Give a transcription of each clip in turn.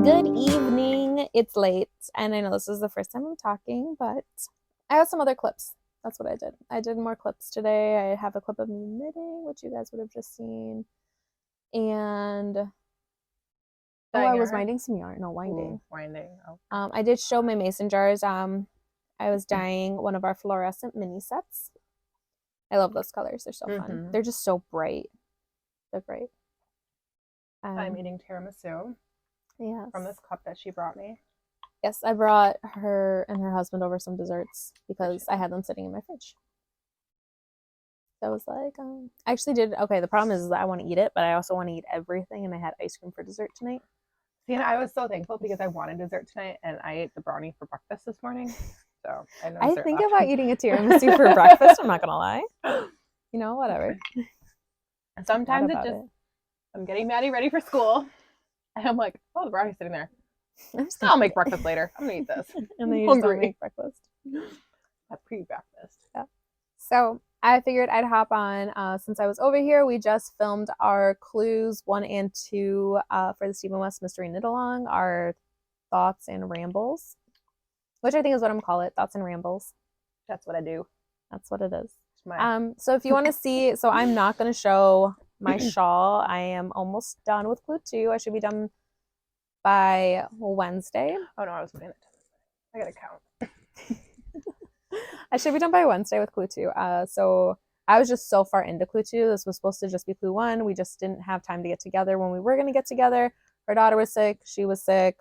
Good evening. It's late, and I know this is the first time I'm talking, but I have some other clips. That's what I did. I did more clips today. I have a clip of me knitting, which you guys would have just seen. And I was winding some yarn. No, winding. Ooh, winding. Oh. I did show my mason jars. I was dyeing one of our fluorescent mini sets. I love those colors. They're so fun. They're just so bright. They're great. I'm eating tiramisu. Yes. From this cup that she brought me. Yes, I brought her and her husband over some desserts because I had them sitting in my fridge. So I was like, I actually did. Okay, the problem is that I want to eat it, but I also want to eat everything, and I had ice cream for dessert tonight. See, and I was so thankful because I wanted dessert tonight, and I ate the brownie for breakfast this morning. So I think about eating a tiramisu for breakfast. I'm not gonna lie. You know, whatever. And sometimes I'm getting Maddie ready for school, and I'm like, oh, the brownie's sitting there. I'll make breakfast later. I'm gonna eat this. And then you just don't make breakfast. A pre-breakfast. Yeah. So I figured I'd hop on since I was over here. We just filmed our clues 1 and 2 for the Stephen West Mystery Knit Along, our thoughts and rambles, which I think is what I'm gonna call it, thoughts and rambles. That's what I do. That's what it is. So if you want to see, so I'm not going to show my shawl. I am almost done with clue 2. I should be done by Wednesday. Oh no, I was looking at it. I gotta count. I should be done by Wednesday with clue 2. So I was just so far into clue 2. This was supposed to just be clue 1. We just didn't have time to get together when we were going to get together. Her daughter was sick. She was sick.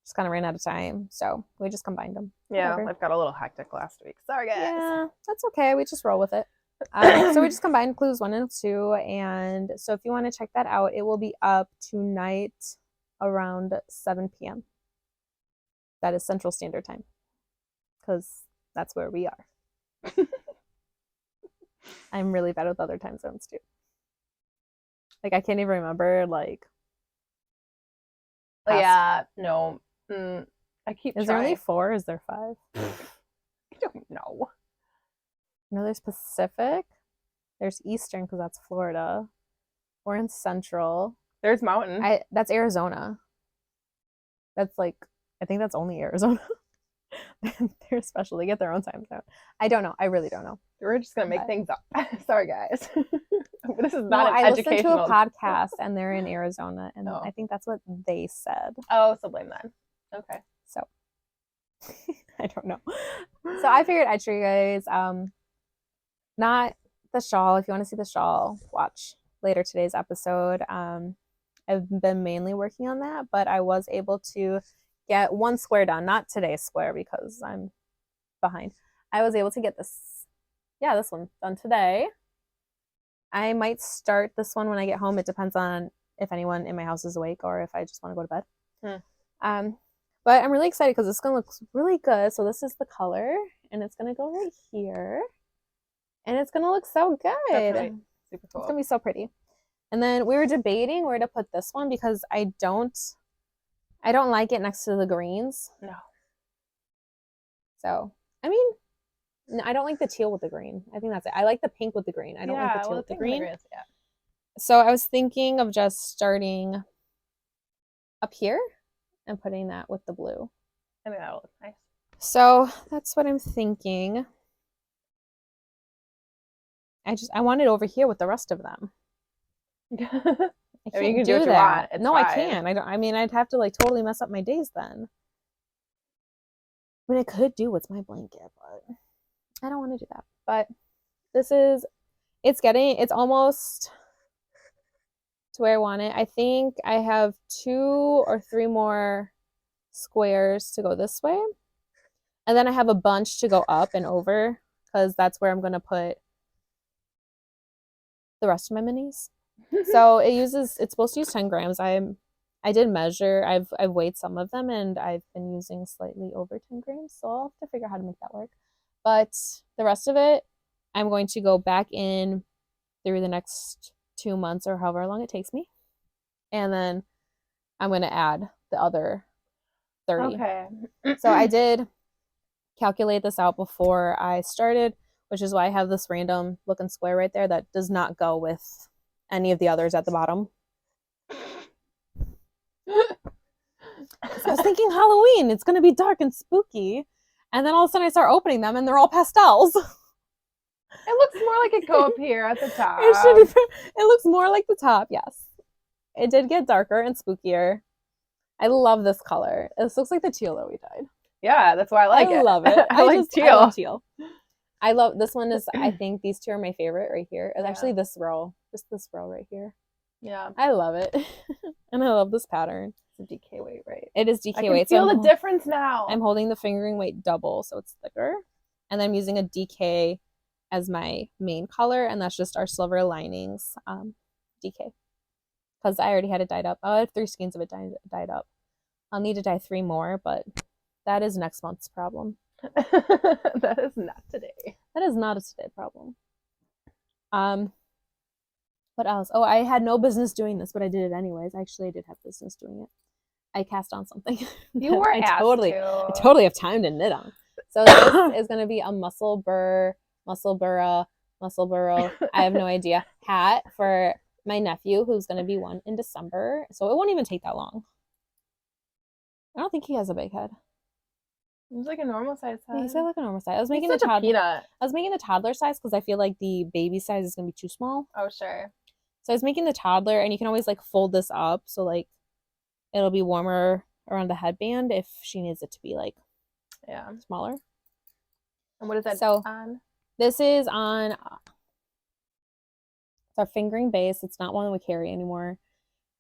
Just kind of ran out of time. So we just combined them. Yeah, whatever. I've got a little hectic last week. Sorry, guys. Yeah, that's okay. We just roll with it. So we just combined clues 1 and 2. And so if you want to check that out, it will be up tonight around 7 p.m. That is Central Standard Time, because that's where we are. I'm really bad with other time zones too. Like I can't even remember yeah, no. I keep Is trying. there only 4? Is there 5? I don't know. No, there's Pacific. There's Eastern because that's Florida. We're in Central. There's Mountain. That's Arizona. That's I think that's only Arizona. They're special. They get their own time zone. I don't know. I really don't know. We're just gonna make things up. Sorry, guys. This is not an educational. I listened to a podcast, and they're in Arizona, and I think that's what they said. Oh, so blame them. Okay. So I don't know. So I figured I'd show you guys. Not the shawl. If you want to see the shawl, watch later today's episode. I've been mainly working on that, but I was able to get 1 square done. Not today's square because I'm behind. I was able to get this one done today. I might start this one when I get home. It depends on if anyone in my house is awake or if I just want to go to bed. But I'm really excited because it's going to look really good. So this is the color, and it's going to go right here. And it's going to look so good. That's super cool. It's going to be so pretty. And then we were debating where to put this one because I don't like it next to the greens. No. So, I mean, no, I don't like the teal with the green. I think that's it. I like the pink with the green. I don't like the teal with the green. Yeah. So I was thinking of just starting up here and putting that with the blue. I think that'll look nice. So that's what I'm thinking. I want it over here with the rest of them. I can't do that. No, I can't. I mean, I'd have to totally mess up my days then. I mean, I could do with my blanket, but I don't want to do that. But it's almost to where I want it. I think I have 2 or 3 more squares to go this way. And then I have a bunch to go up and over because that's where I'm going to put the rest of my minis. So it's supposed to use 10 grams. I did measure. I've weighed some of them, and I've been using slightly over 10 grams. So I'll have to figure out how to make that work. But the rest of it, I'm going to go back in through the next 2 months or however long it takes me. And then I'm going to add the other 30. Okay. So I did calculate this out before I started, which is why I have this random looking square right there that does not go with any of the others at the bottom. I was thinking Halloween. It's going to be dark and spooky. And then all of a sudden I start opening them and they're all pastels. It looks more like it go up here at the top. It looks more like the top, yes. It did get darker and spookier. I love this color. This looks like the teal that we dyed. Yeah, that's why I like it. I love it. I like teal. I love teal. I love this one. Is I think these two are my favorite right here. It's actually this row, just this row right here. Yeah, I love it, and I love this pattern. It's a DK weight, right? It is DK I can weight. Feel the difference now. I'm holding the fingering weight double, so it's thicker, and I'm using a DK as my main color, and that's just our silver linings DK. Because I already had it dyed up. I have 3 skeins of it dyed up. I'll need to dye 3 more, but that is next month's problem. That is not today. That is not a today problem. What else? Oh, I had no business doing this, but I did it anyways. Actually, I did have business doing it. I cast on something. You were I totally have time to knit on. So this is going to be a muscle burrow. I have no idea. Hat for my nephew, who's going to be 1 in December. So it won't even take that long. I don't think he has a big head. It's like a normal size head. Yeah, he's got like a normal size. I was making the toddler size because I feel like the baby size is gonna be too small. Oh sure. So I was making the toddler, and you can always like fold this up so like it'll be warmer around the headband if she needs it to be like smaller. And what is that on? This is on it's our fingering base. It's not one we carry anymore.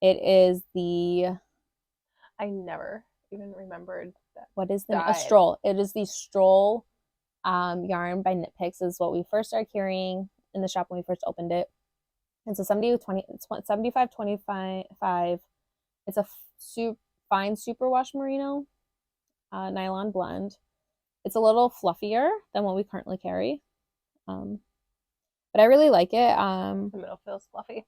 It is the I never even remembered that. What is the a stroll? It is the stroll yarn by Knit Picks is what we first started carrying in the shop when we first opened it. It's a 75-25. It's a fine superwash merino nylon blend. It's a little fluffier than what we currently carry, but I really like it. The middle feels fluffy.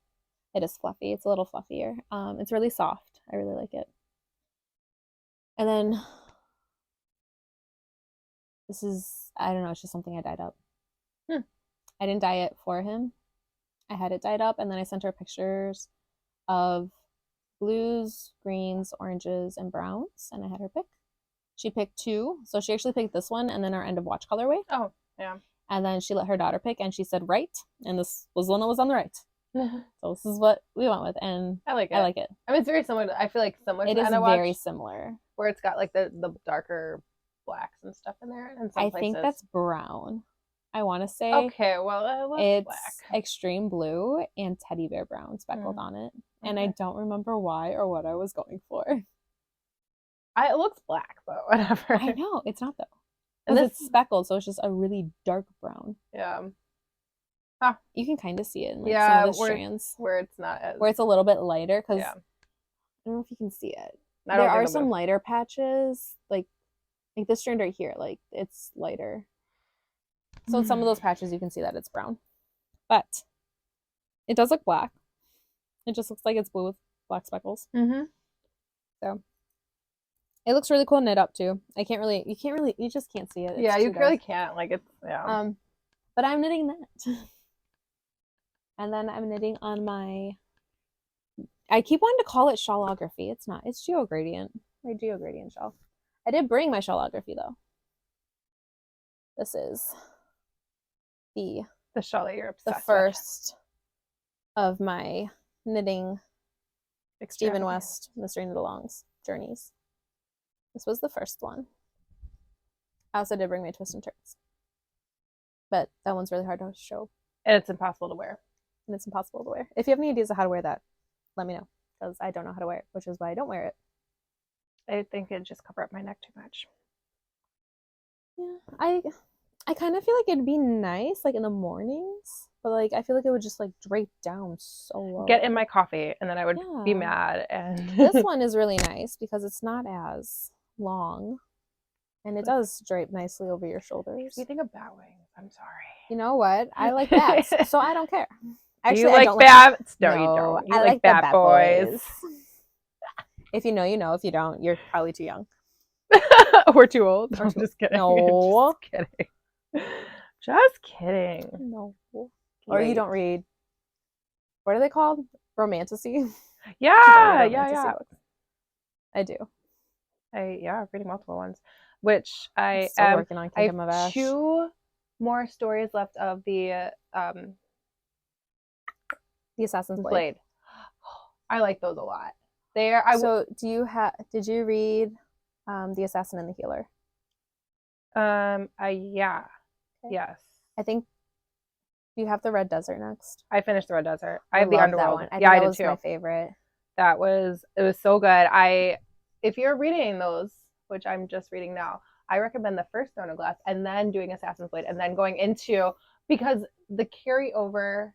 It is fluffy. It's a little fluffier. It's really soft. I really like it. And then this is, I don't know, it's just something I dyed up. I didn't dye it for him. I had it dyed up, and then I sent her pictures of blues, greens, oranges, and browns, and I had her pick. She picked 2, so she actually picked this one and then our end of watch colorway. Oh, yeah. And then she let her daughter pick, and she said right, and this was the one that was on the right. So this is what we went with, and I like it. I mean, it's very similar. I feel like similar to it is very similar. Where it's got like the darker blacks and stuff in there. And I think that's brown. I want to say. Okay, well, it's black. Extreme blue and teddy bear brown speckled on it, and I don't remember why or what I was going for. It looks black, but whatever. I know it's not though, and it's speckled, so it's just a really dark brown. Yeah. Huh. You can kind of see it in like some of the strands where it's not as where it's a little bit lighter because I don't know if you can see it. There are some lighter patches, like this strand right here, like it's lighter. So in some of those patches you can see that it's brown, but it does look black. It just looks like it's blue with black speckles. So it looks really cool knit up too. You just can't see it. You really can't. Like it's but I'm knitting that. And then I'm knitting on I keep wanting to call it shawlography. It's not. It's geogradient. My geogradient shawl. I did bring my shawlography though. This is the shawl that you're obsessed with. The first of my knitting Stephen West Mystery Knit Alongs journeys. This was the first one. I also did bring my twists and turns. But that one's really hard to show. And it's impossible to wear. If you have any ideas of how to wear that, let me know. Because I don't know how to wear it, which is why I don't wear it. I think it'd just cover up my neck too much. Yeah, I kind of feel like it'd be nice, like in the mornings. But like I feel like it would just like drape down so low. Get in my coffee, and then I would be mad. And this one is really nice because it's not as long. And it does drape nicely over your shoulders. You think of bat wings. I'm sorry. You know what? I like bats, so I don't care. Actually, do you like bats? No, you don't. You I like bat boys. If you know, you know. If you don't, you're probably too young. Or too old. I'm just kidding. No. Just kidding. Just kidding. No. Or you don't read. What are they called? Romantasy? Yeah. I do. I'm reading multiple ones, which I'm I still am. working on I have Kingdom of Ash. 2 more stories left of the Assassin's Blade. Blade. I like those a lot. So did you read The Assassin and the Healer? Yeah. Okay. Yes. I think you have the Red Desert next. I finished the Red Desert. I have the love that Underworld. one. I Yeah, think I that did was too. my favorite. It was so good. If you're reading those, which I'm just reading now, I recommend the first Throne of Glass and then doing Assassin's Blade and then going into, because the carryover,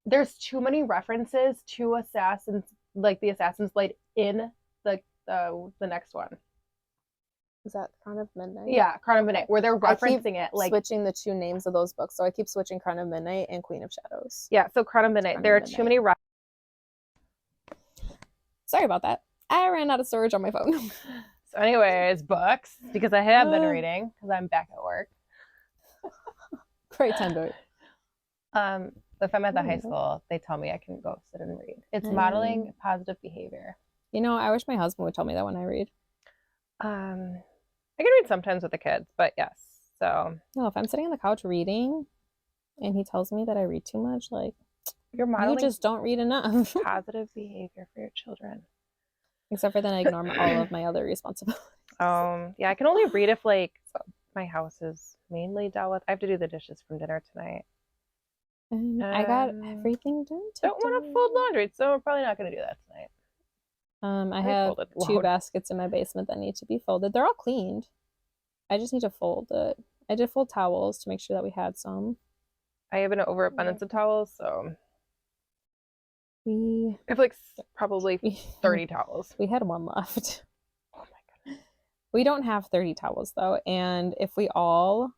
there's too many references to Assassins, like the Assassin's Blade in the next one. Is that Crown of Midnight? Yeah, Crown of Midnight, where they're referencing it, like switching the 2 names of those books. So I keep switching Crown of Midnight and Queen of Shadows. Yeah, so Crown of Midnight. There are too many references. Sorry about that. I ran out of storage on my phone. So anyways, books, because I have been reading because I'm back at work. Great time to read. If I'm at the high school, they tell me I can go sit and read. It's modeling positive behavior. You know, I wish my husband would tell me that when I read. I can read sometimes with the kids, but yes. So no, if I'm sitting on the couch reading and he tells me that I read too much, like, you're modeling, you just don't read enough. Positive behavior for your children. Except for then I ignore all of my other responsibilities. Yeah, I can only read if like my house is mainly dealt with. I have to do the dishes from dinner tonight. I got everything done today. Don't want to fold laundry, so we're probably not going to do that tonight. I have 2 baskets in my basement that need to be folded. They're all cleaned. I just need to fold it. I did fold towels to make sure that we had some. I have an overabundance of towels, so I have like probably 30 towels. We had 1 left. Oh my goodness. We don't have 30 towels though, and if we all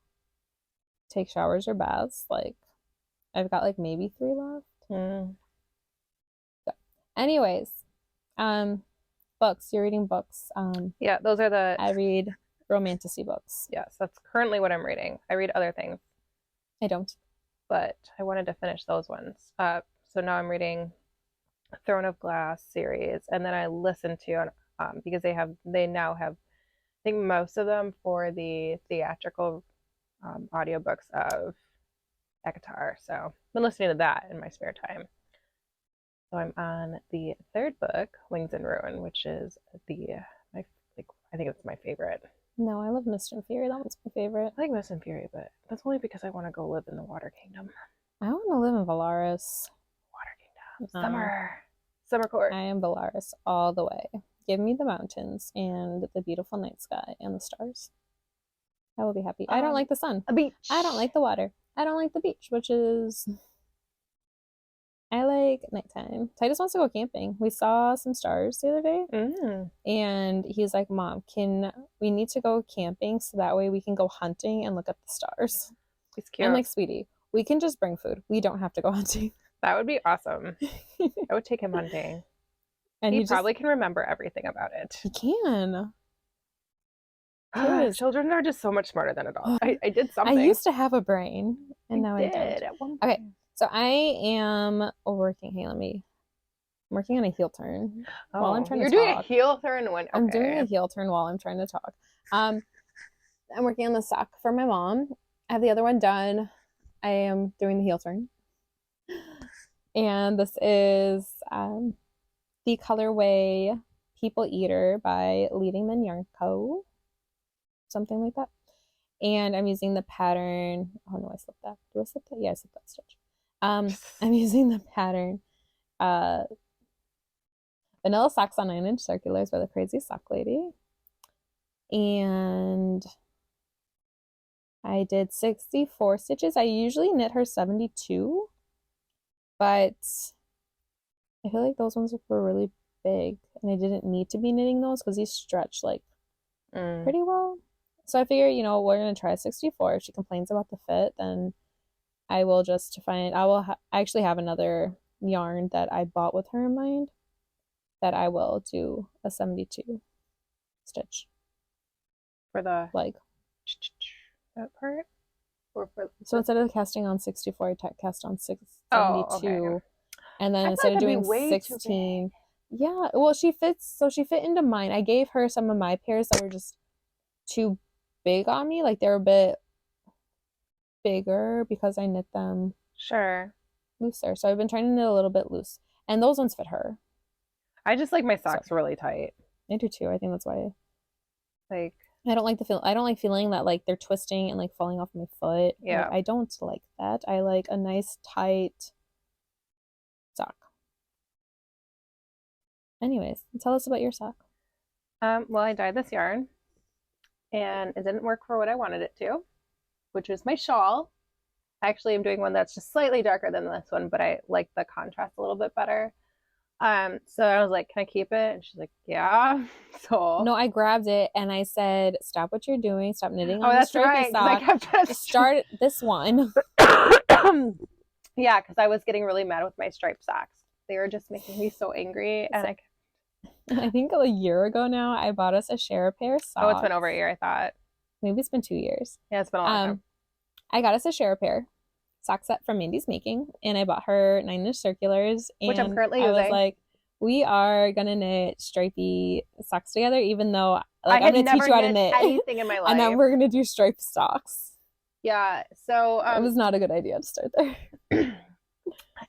take showers or baths, like I've got like maybe 3 left. So, anyways, books. You're reading books. Yeah, those are I read romantasy books. Yes, that's currently what I'm reading. I read other things. I don't. But I wanted to finish those ones. So now I'm reading Throne of Glass series, and then I listen to because they now have, I think most of them for the theatrical audiobooks of Ekatar. So I've been listening to that in my spare time. So I'm on the 3rd book, Wings and Ruin, which is I think it's my favorite. No, I love Mist and Fury. That one's my favorite. I like Mist and Fury, but that's only because I want to go live in the Water Kingdom. I want to live in Valaris. Water Kingdom. Summer court. I am Valaris all the way. Give me the mountains and the beautiful night sky and the stars. I will be happy. I don't like the sun. A beach. I don't like the water. I don't like the beach, which is... I like nighttime. Titus wants to go camping. We saw some stars the other day. And he's like, Mom, we need to go camping so that way we can go hunting and look at the stars. He's cute. I'm like, sweetie, we can just bring food. We don't have to go hunting. That would be awesome. I would take him hunting. And he probably can remember everything about it. He can. Children are just so much smarter than adults. I did something. I used to have a brain, and now I don't. At one point. Okay, so I am working. Hey, I'm working on a heel turn while I'm trying to talk. You're doing a heel turn when... Okay. I'm doing a heel turn while I'm trying to talk. I'm working on the sock for my mom. I have the other one done. I am doing the heel turn. And this is the colorway People Eater by Leading Men Yarn Co. Something like that. And I'm using the pattern. Oh no, I slipped that. Do I slip that? Yeah, I slipped that stitch. I'm using the pattern Vanilla Socks on 9-inch Circulars by the Crazy Sock Lady. And I did 64 stitches. I usually knit her 72, but I feel like those ones were really big and I didn't need to be knitting those because these stretch like pretty well. So I figure, we're going to try 64. If she complains about the fit, then I will just find, I actually have another yarn that I bought with her in mind that I will do a 72 stitch. For the, like, that part? So instead of casting on 64, I cast on 72. Oh, okay. And then instead of doing 16, Yeah, well, she fits, so she fit into mine. I gave her some of my pairs that were just too big on me. Like they're a bit bigger because I knit them Sure. looser. So I've been trying to knit a little bit loose. And those ones fit her. I just like my So socks really tight. I do too. I think that's why Like, I don't like the feel. I don't like feeling that like they're twisting and like falling off my foot. Like yeah. I don't like that. I like a nice tight sock. Anyways, tell us about your sock. Well, I dyed this yarn and it didn't work for what I wanted it to, which was my shawl. I actually am doing one that's just slightly darker than this one, but I like the contrast a little bit better. So I was like, "Can I keep it?" And she's like, "Yeah." So, No, I grabbed it and I said, "Stop what you're doing. Stop knitting oh, on the that's stripy right, because I sock. kept Just just start this one." yeah, because I was getting really mad with my striped socks. They were just making me so angry, and So, I think a year ago now, I bought us a share a pair of oh, it's been over socks. a year. I thought, Maybe it's been 2 years. yeah, it's been a long time. I got us a share a pair sock set from Mandy's Making, and I bought her 9-inch circulars, Which I'm and currently I was using. like, we are gonna knit stripy socks together, even though I like I'm had gonna teach never you how to knit knit, anything in my and then life. we're gonna do striped socks. Yeah, so It was not a good idea to start there.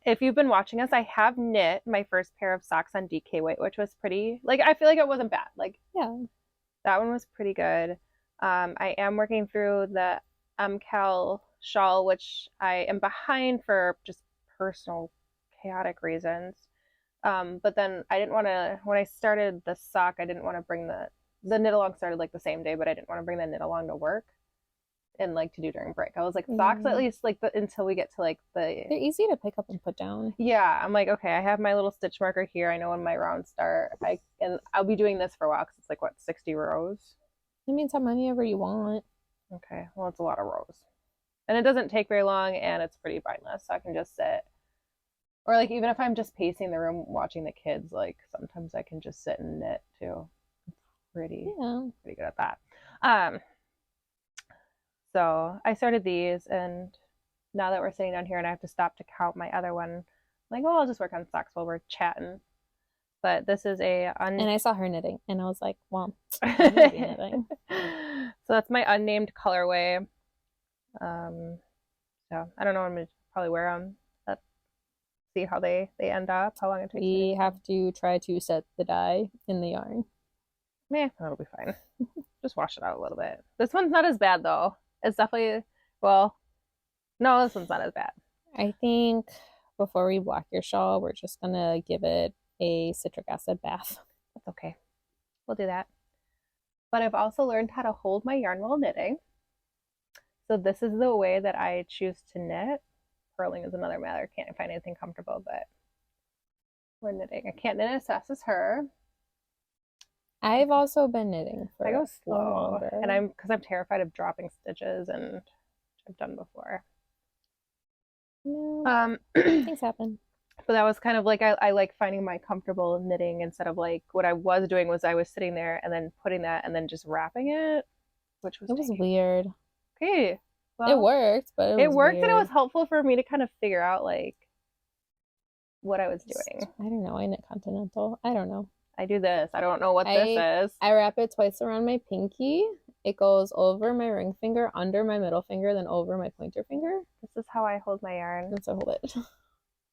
if you've been watching us, I have knit my first pair of socks on DK weight, which was pretty, like, I feel like it wasn't bad. Like, Yeah. that one was pretty good. I am working through the MCAL shawl, which I am behind for just personal chaotic reasons. But then I didn't want to, when I started the sock, I didn't want to bring the knit along started like the same day, but I didn't want to bring the knit along to work and like to do during break. I was like, socks at Yeah. least like until we get to like They're the, easy to pick up and put down. yeah, I'm like, okay, I have my little stitch marker here. I know when my rounds start. And I'll be doing this for a while because it's like what, 60 rows? It means how many ever you want. Okay, well, it's a lot of rows. And it doesn't take very long and it's pretty mindless. So I can just sit. Or like even if I'm just pacing the room watching the kids, like sometimes I can just sit and knit too. Pretty Yeah. pretty good at that. Um so I started these and now that we're sitting down here and I have to stop to count my other one, I'm like, well, I'll just work on socks while we're chatting. But this is a And I saw her knitting, and I was like, well, I'm gonna be so knitting. that's my unnamed colorway. Um, so I don't know. I'm gonna probably wear them. Let's see how they end up. How long it takes. We have to try to set the dye in the yarn. Meh, that'll be fine. Just wash it out a little bit. This one's not as bad though. It's definitely well. No, this one's not as bad. I think before we block your shawl, we're just gonna give it a citric acid bath. That's okay. We'll do that. But I've also learned how to hold my yarn while knitting. So this is the way that I choose to knit. Purling is another matter. Can't find anything comfortable, but we're knitting. I can't knit as fast as her. I've also been knitting for I go slow, longer. and I'm because I'm terrified of dropping stitches, and I've done before. No, things happen. But that was kind of like I like finding my comfortable knitting instead of like what I was doing was I was sitting there and then putting that and then just wrapping it, which was It was weird. okay. Well, It worked, but it was worked weird. and it was helpful for me to kind of figure out like what I was doing. I don't know. I knit continental. I don't know. I do this. I don't know what this is. I wrap it twice around my pinky. It goes over my ring finger, under my middle finger, then over my pointer finger. This is how I hold my yarn. That's how I hold it.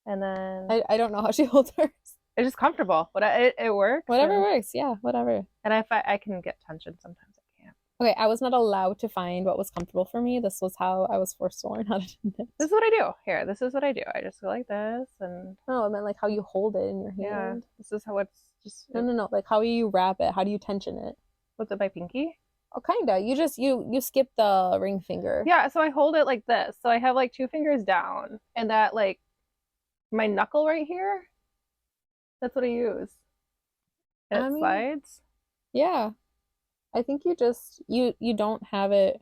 And then I don't know how she holds hers. it's just comfortable. But it works. Whatever works. Yeah, whatever. And if I can get tension sometimes I can't. Okay, I was not allowed to find what was comfortable for me. This was how I was forced to learn how to knit. This is what I do. Here, this is what I do. I just go like this and No, I meant like how you hold it in your hand. yeah, this is how it's just No. Like how you wrap it. How do you tension it? what's it, my pinky? Oh, kinda. You just you skip the ring finger. Yeah, so I hold it like this. So I have like two fingers down and that like my knuckle right here, that's what I use. And it slides. Yeah. I think you don't have it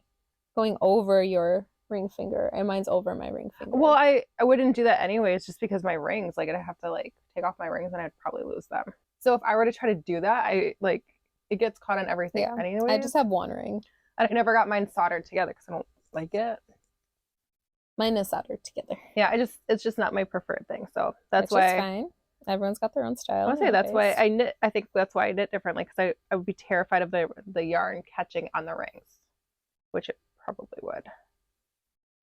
going over your ring finger, and mine's over my ring finger. Well, I wouldn't do that anyways, just because my rings, like I'd have to like take off my rings and I'd probably lose them. So if I were to try to do that, I like it gets caught on everything anyway. I just have one ring. And I never got mine soldered together because I don't like it. Mine is soldered together. Yeah, it's just not my preferred thing. So that's Which why is fine. Everyone's got their own style. I would say that's why taste. I knit. I think that's why I knit differently because I would be terrified of the yarn catching on the rings, which it probably would.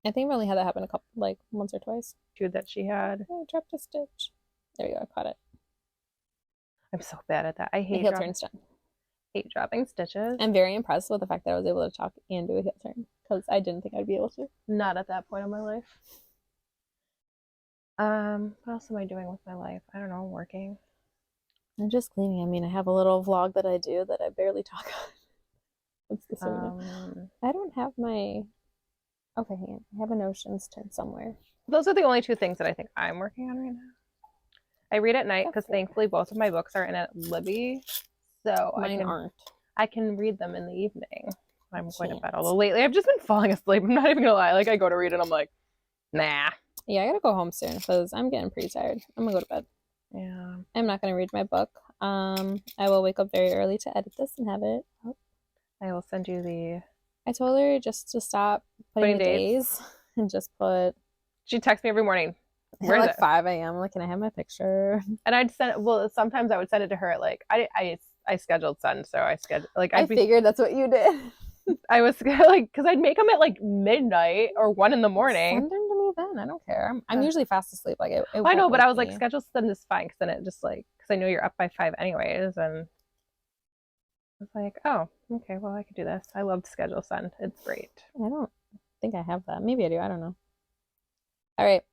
I think I've only had that happen a couple, like once or twice. Too that she had. Oh, I dropped a stitch. There you go. I caught it. I'm so bad at that. I The heel turn's done. hate dropping stitches. I'm very impressed with the fact that I was able to talk and do a heel turn because I didn't think I'd be able to. Not at that point in my life. What else am I doing with my life? I don't know. Working. I'm just cleaning. I mean, I have a little vlog that I do that I barely talk on. What's this I don't have my. Okay, hang on. I have a notions turn somewhere. Those are the only two things that I think I'm working on right now. I read at night because thankfully both of my books are in at Libby, so mine aren't. I can read them in the evening. I'm going to bed. Although lately I've just been falling asleep. I'm not even gonna lie. Like I go to read and I'm like, nah. Yeah, I gotta go home soon because I'm getting pretty tired. I'm gonna go to bed. Yeah. I'm not gonna read my book. I will wake up very early to edit this and have it up. I will send you the. I told her just to stop putting the days and just put. She texts me every morning. Where like 5 a.m. Like, can I have my picture? And I'd send. Well, sometimes I would send it to her at like I scheduled send, so I scheduled like I figured that's what you did. I was like, because I'd make them at like midnight or 1 in the morning. Send them to me then. I don't care. I'm usually fast asleep. Like I know, but I was like, schedule send is fine because then it just like because I know you're up by 5 anyways, and I was like, oh, okay, well I could do this. I love schedule send. It's great. I don't think I have that. Maybe I do. I don't know. All right.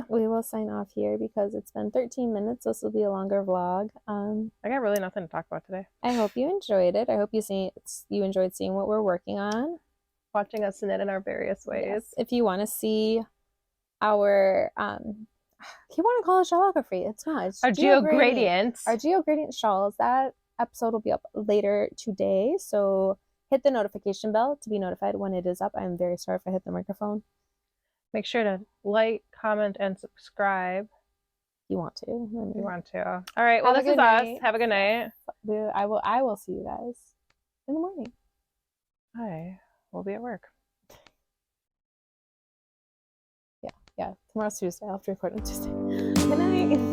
We will sign off here because it's been 13 minutes. This will be a longer vlog. I got really nothing to talk about today. I hope you enjoyed it. I hope you enjoyed seeing what we're working on. Watching us knit in our various ways. Yes. If you want to see our you want to call it shawlography, it's not. It's our geogradients. Our geogradient shawls. That episode will be up later today. So hit the notification bell to be notified when it is up. I'm very sorry if I hit the microphone. Make sure to like, comment, and subscribe. You want to. You want to. All right. Well, this is us. Have a good night. I will see you guys in the morning. Hi. We'll be at work. Yeah. Tomorrow's Tuesday. I'll have to record on Tuesday. Good night.